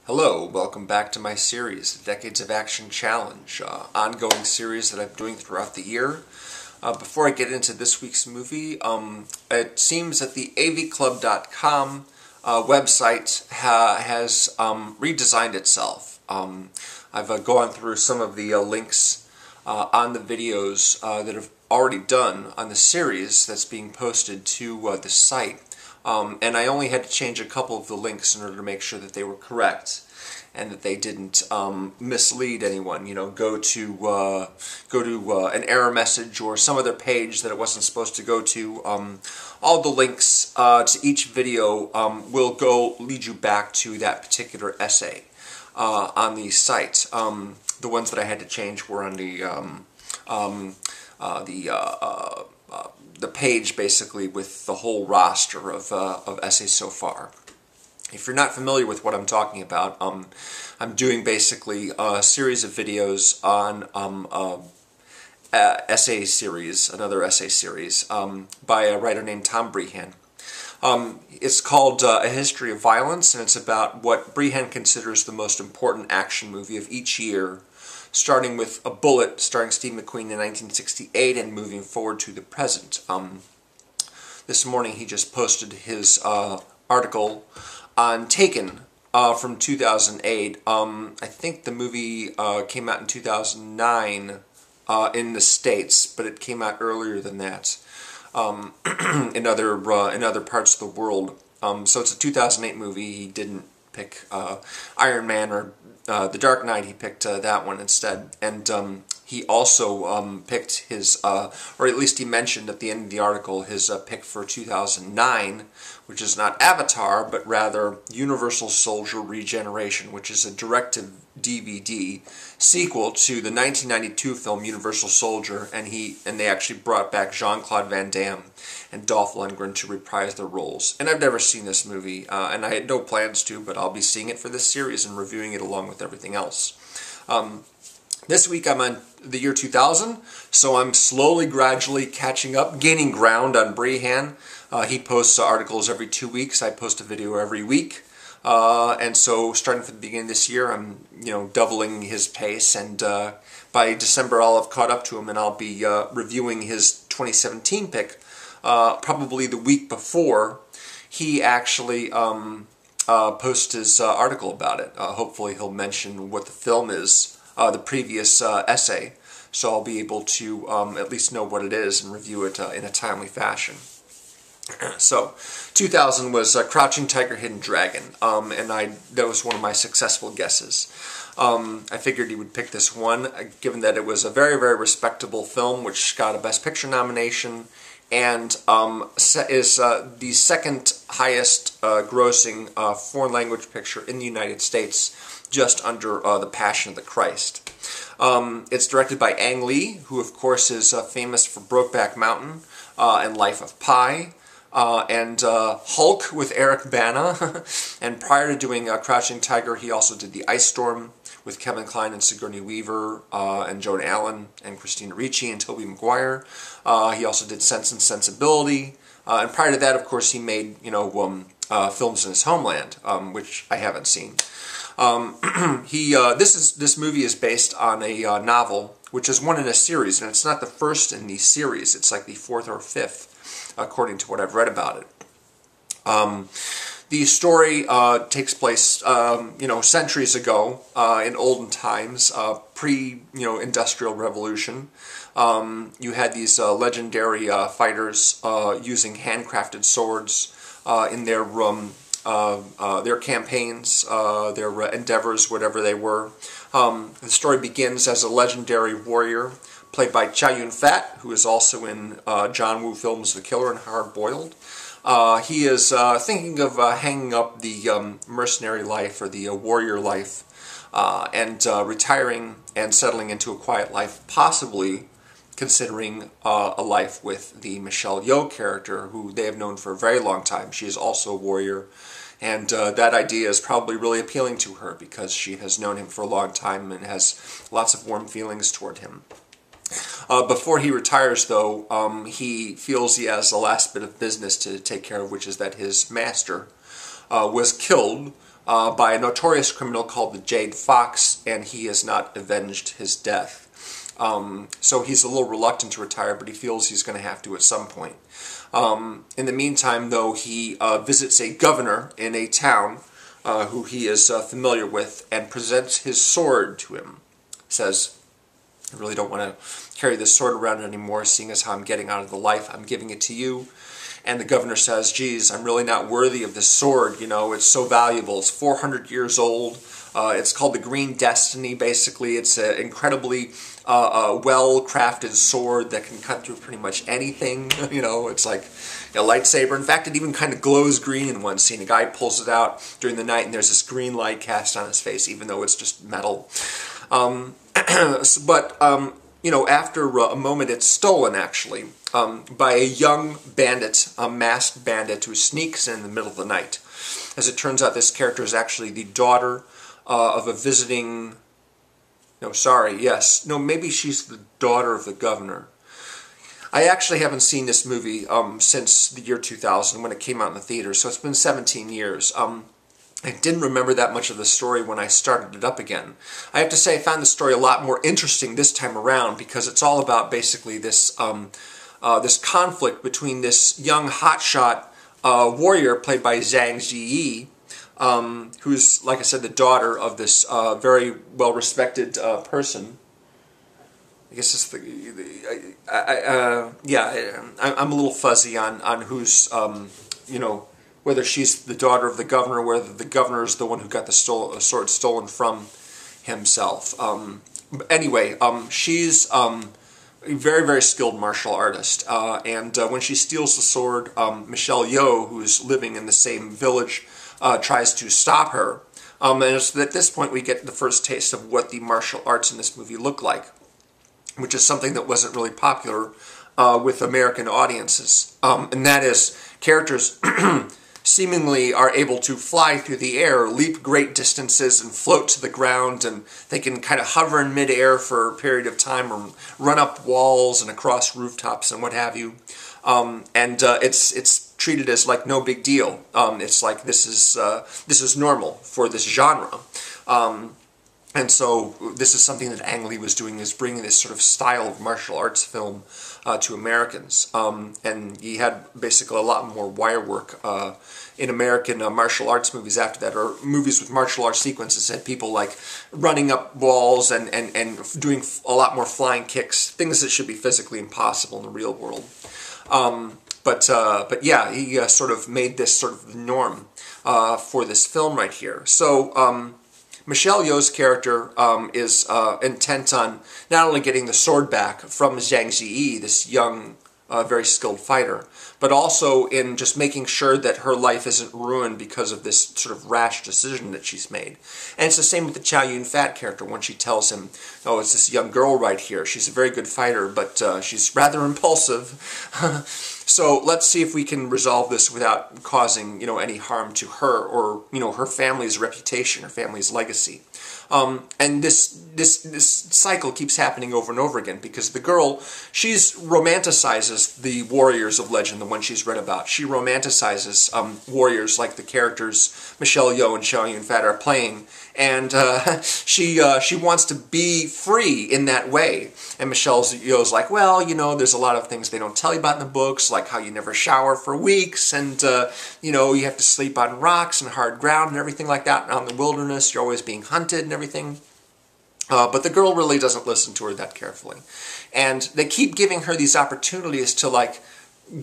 Hello, welcome back to my series, the Decades of Action Challenge, ongoing series that I'm doing throughout the year. Before I get into this week's movie, it seems that the avclub.com website has redesigned itself. I've gone through some of the links on the videos that have already done on the series that's being posted to the site. And I only had to change a couple of the links in order to make sure that they were correct and that they didn't mislead anyone. You know, go to an error message or some other page that it wasn't supposed to go to. All the links to each video will lead you back to that particular essay on the site. The ones that I had to change were on the page, basically, with the whole roster of essays so far. If you're not familiar with what I'm talking about, I'm doing basically a series of videos on another essay series by a writer named Tom Breihan. It's called A History of Violence, and it's about what Breihan considers the most important action movie of each year, starting with A Bullet, starring Steve McQueen in 1968, and moving forward to the present. This morning he just posted his article on Taken from 2008. I think the movie came out in 2009 in the States, but it came out earlier than that in other parts of the world. So it's a 2008 movie. He didn't pick Iron Man or The Dark Knight. He picked that one instead. And he also picked his, or at least he mentioned at the end of the article, his pick for 2009, which is not Avatar, but rather Universal Soldier Regeneration, which is a direct-to-DVD sequel to the 1992 film Universal Soldier, and they actually brought back Jean-Claude Van Damme and Dolph Lundgren to reprise their roles. And I've never seen this movie, and I had no plans to, but I'll be seeing it for this series and reviewing it along with everything else. This week I'm on the year 2000, so I'm slowly, gradually catching up, gaining ground on Breihan. He posts articles every 2 weeks. I post a video every week. And so starting from the beginning of this year, I'm doubling his pace, and by December I'll have caught up to him, and I'll be reviewing his 2017 pick probably the week before he actually posts his article about it. Hopefully he'll mention what the film is, the previous essay, so I'll be able to at least know what it is and review it in a timely fashion. So, 2000 was Crouching Tiger, Hidden Dragon, and that was one of my successful guesses. I figured he would pick this one, given that it was a very, very respectable film, which got a Best Picture nomination, and is the second highest grossing foreign language picture in the United States, just under The Passion of the Christ. It's directed by Ang Lee, who of course is famous for Brokeback Mountain and Life of Pi, and Hulk with Eric Bana. And prior to doing Crouching Tiger, he also did The Ice Storm with Kevin Kline and Sigourney Weaver and Joan Allen and Christina Ricci and Tobey Maguire. He also did Sense and Sensibility. And prior to that, of course, he made films in his homeland, which I haven't seen. This movie is based on a novel, which is one in a series, and it's not the first in the series. It's like the fourth or fifth, according to what I've read about it. The story takes place, centuries ago, in olden times, pre-industrial revolution. You had these legendary fighters using handcrafted swords in their campaigns, their endeavors, whatever they were. The story begins as a legendary warrior played by Chow Yun-fat, who is also in John Woo films The Killer and Hard Boiled. He is thinking of hanging up the mercenary life or the warrior life and retiring and settling into a quiet life, possibly considering a life with the Michelle Yeoh character, who they have known for a very long time. She is also a warrior, and that idea is probably really appealing to her because she has known him for a long time and has lots of warm feelings toward him. Before he retires, though, he feels he has the last bit of business to take care of, which is that his master was killed by a notorious criminal called the Jade Fox, and he has not avenged his death. So he's a little reluctant to retire, but he feels he's going to have to at some point. In the meantime, though, he visits a governor in a town who he is familiar with and presents his sword to him. Says, I really don't want to carry this sword around anymore, seeing as how I'm getting out of the life. I'm giving it to you. And the governor says, geez, I'm really not worthy of this sword, you know, it's so valuable. It's 400 years old. It's called the Green Destiny, basically. It's an incredibly well-crafted sword that can cut through pretty much anything. You know, it's like a lightsaber. In fact, it even kind of glows green in one scene. A guy pulls it out during the night, and there's this green light cast on his face, even though it's just metal. You know, after a moment, it's stolen, actually, by a young bandit, a masked bandit, who sneaks in the middle of the night. As it turns out, this character is actually the daughter of a visiting... maybe she's the daughter of the governor. I actually haven't seen this movie since the year 2000, when it came out in the theater, so it's been 17 years. I didn't remember that much of the story when I started it up again. I have to say I found the story a lot more interesting this time around, because it's all about basically this this conflict between this young hotshot warrior played by Zhang Ziyi, who's, like I said, the daughter of this very well-respected person. I guess it's I'm a little fuzzy on who's, you know, whether she's the daughter of the governor, or whether the governor is the one who got the sword stolen from himself. Anyway, she's a very, very skilled martial artist, and when she steals the sword, Michelle Yeoh, who's living in the same village, tries to stop her. And it's at this point we get the first taste of what the martial arts in this movie look like, which is something that wasn't really popular with American audiences. And that is, characters seemingly are able to fly through the air, leap great distances, and float to the ground, and they can kind of hover in midair for a period of time, or run up walls and across rooftops and what have you. It's treated as like no big deal. It's like this is normal for this genre. And so this is something that Ang Lee was doing, is bringing this sort of style of martial arts film to Americans. And he had basically a lot more wire work in American martial arts movies after that, or movies with martial arts sequences had people like running up walls and doing a lot more flying kicks, things that should be physically impossible in the real world. But yeah, he sort of made this sort of the norm for this film right here. So Michelle Yeoh's character is intent on not only getting the sword back from Zhang Ziyi, this young, very skilled fighter, but also in just making sure that her life isn't ruined because of this sort of rash decision that she's made. And it's the same with the Chow Yun-fat character when she tells him, oh, it's this young girl right here. She's a very good fighter, but she's rather impulsive. So let's see if we can resolve this without causing, you know, any harm to her, or, you know, her family's reputation, her family's legacy. And this cycle keeps happening over and over again, because the girl, she romanticizes the warriors of legend, the ones she's read about. She romanticizes warriors like the characters Michelle Yeoh and Chow Yun-fat are playing, and she wants to be free in that way. And Michelle Yeoh's like, well, you know, there's a lot of things they don't tell you about in the books, like how you never shower for weeks, and you know, you have to sleep on rocks and hard ground and everything like that. Out in the wilderness, you're always being hunted and everything. But the girl really doesn't listen to her that carefully. And they keep giving her these opportunities to, like,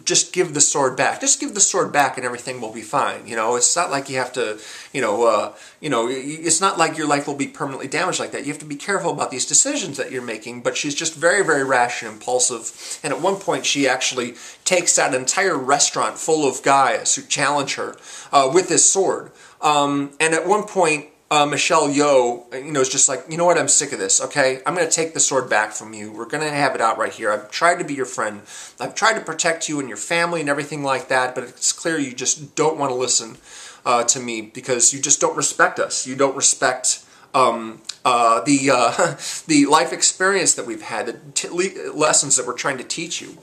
just give the sword back. Just give the sword back and everything will be fine. You know, it's not like you have to, it's not like your life will be permanently damaged like that. You have to be careful about these decisions that you're making. But she's just very, very rash and impulsive. And at one point, she actually takes out an entire restaurant full of guys who challenge her with this sword. And at one point, Michelle Yeoh, is just like, you know what, I'm sick of this, okay? I'm going to take the sword back from you. We're going to have it out right here. I've tried to be your friend. I've tried to protect you and your family and everything like that, but it's clear you just don't want to listen to me because you just don't respect us. You don't respect the life experience that we've had, the lessons that we're trying to teach you.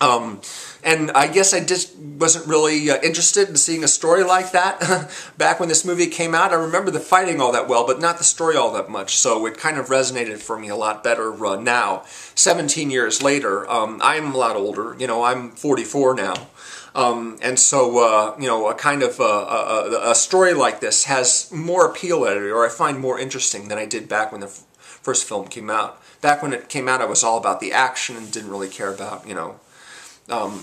And I guess I just wasn't really interested in seeing a story like that back when this movie came out. I remember the fighting all that well, but not the story all that much, so it kind of resonated for me a lot better now. 17 years later, I'm a lot older, you know, I'm 44 now. And so, you know, a kind of a story like this has more appeal at it, or I find more interesting than I did back when the first film came out. Back when it came out, I was all about the action and didn't really care about, you know, how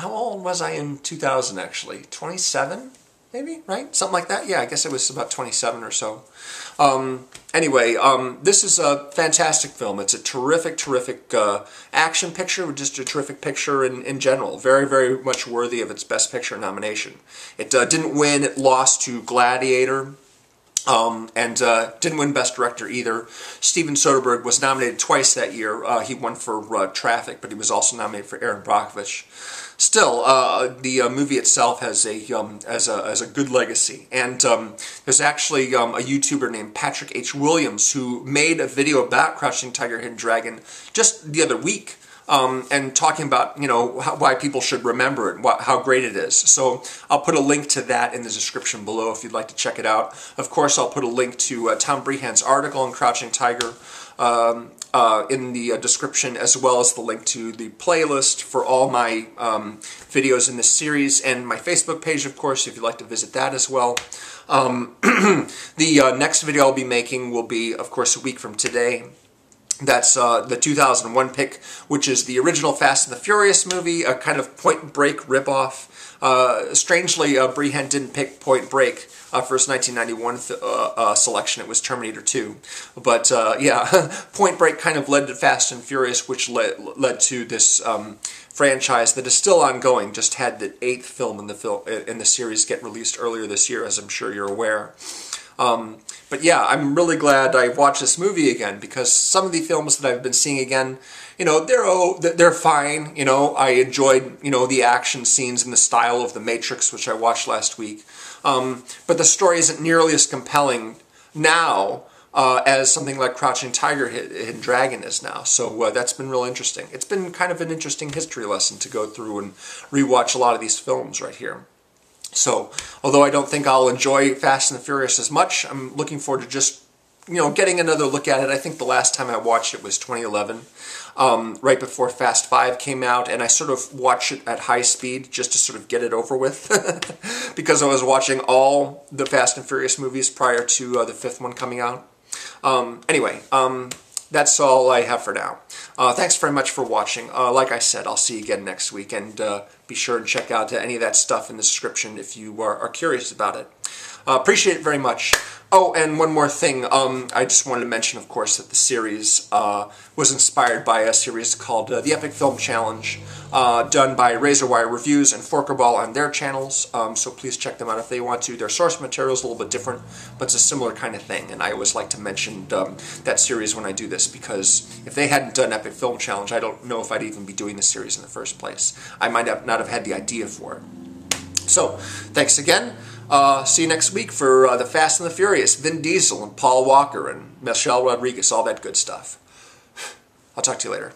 old was I in 2000 actually? 27? Maybe, right? Something like that? Yeah, I guess it was about 27 or so. Anyway, this is a fantastic film. It's a terrific, terrific action picture, just a terrific picture in general. Very, very much worthy of its Best Picture nomination. It didn't win, it lost to Gladiator. And didn't win Best Director either. Steven Soderbergh was nominated twice that year. He won for Traffic, but he was also nominated for Erin Brockovich. Still, the movie itself has a good legacy. And there's actually a YouTuber named Patrick H. Williams who made a video about Crouching Tiger, Hidden Dragon just the other week. And talking about, you know, why people should remember it, how great it is. So I'll put a link to that in the description below if you'd like to check it out. Of course, I'll put a link to Tom Breihan's article on Crouching Tiger in the description, as well as the link to the playlist for all my videos in this series, and my Facebook page, of course, if you'd like to visit that as well. The next video I'll be making will be, of course, a week from today. That's the 2001 pick, which is the original Fast and the Furious movie, a kind of Point Break ripoff. Strangely, Breihan didn't pick Point Break for his 1991 selection. It was Terminator 2. But yeah, Point Break kind of led to Fast and Furious, which led to this franchise that is still ongoing. Just had the 8th film in the series get released earlier this year, as I'm sure you're aware. But yeah, I'm really glad I watched this movie again, because some of the films that I've been seeing again, you know, they're fine. You know, I enjoyed, you know, the action scenes and the style of The Matrix, which I watched last week. But the story isn't nearly as compelling now as something like Crouching Tiger, Hidden Dragon is now. So that's been real interesting. It's been kind of an interesting history lesson to go through and rewatch a lot of these films right here. So, although I don't think I'll enjoy Fast and the Furious as much, I'm looking forward to just, you know, getting another look at it. I think the last time I watched it was 2011, right before Fast 5 came out, and I sort of watched it at high speed just to sort of get it over with, because I was watching all the Fast and Furious movies prior to the 5th one coming out. Anyway, that's all I have for now. Thanks very much for watching. Like I said, I'll see you again next week, and be sure and check out any of that stuff in the description if you are curious about it. Appreciate it very much. Oh, and one more thing. I just wanted to mention, of course, that the series was inspired by a series called The Epic Film Challenge, done by Razorwire Reviews and Forkerball on their channels. So please check them out if they want to. Their source material is a little bit different, but it's a similar kind of thing. And I always like to mention that series when I do this, because if they hadn't done Epic Film Challenge, I don't know if I'd even be doing the series in the first place. I might not have had the idea for it. So, thanks again. See you next week for The Fast and the Furious, Vin Diesel and Paul Walker and Michelle Rodriguez, all that good stuff. I'll talk to you later.